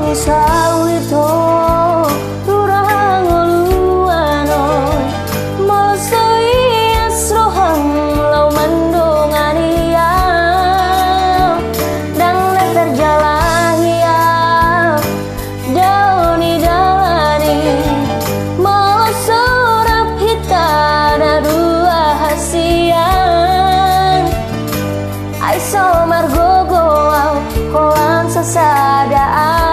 sawito turang uluanon malsoi asrohang lau mandongania dang terjalahia dauni dalani masorap hitana dua hasian aiso margogo kolang sasadaan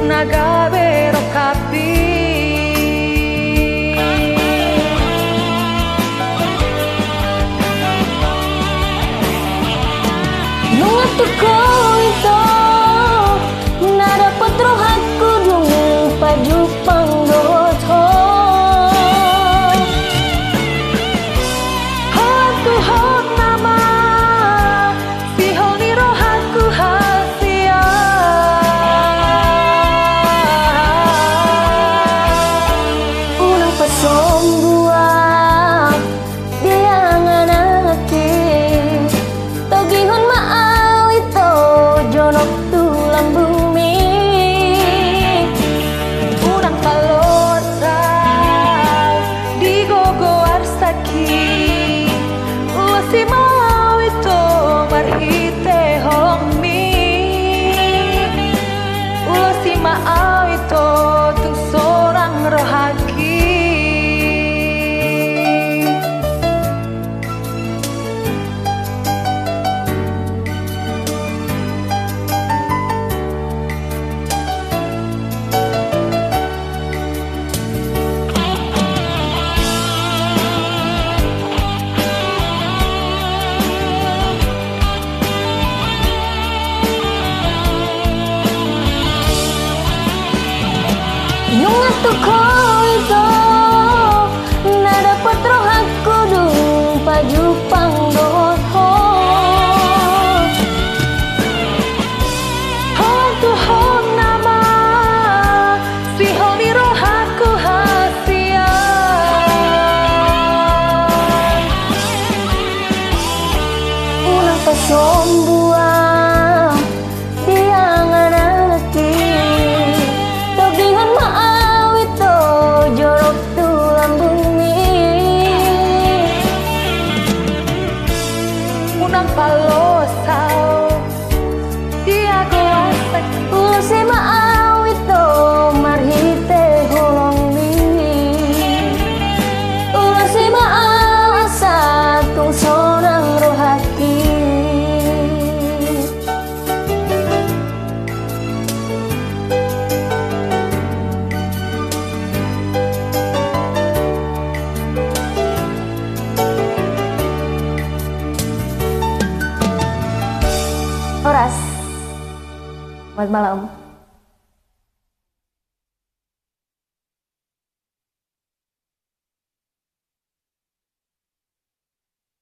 Nagabero kapi nungatuko ito nada patro hakku dung paju pangdoto hakku hok nama si honi roh hakku hasia sombuang dianganaki togihon maal ito jonok tulang bumi unang palosal di gogo arsaki uasi mau itu marhite homi uasi mau itu tung seorang rohaki. Nungatuko ito nada patro hakku dung paju pangdoto Hakku hok nama si honi roh hakku hasia ulang pasombuang dianganaki togihon maal ito jorok tulang bumi unang palosal dia goasak usi maal ito marhite holongni usi maal asa tung sonang rohaki Horas, selamat malam.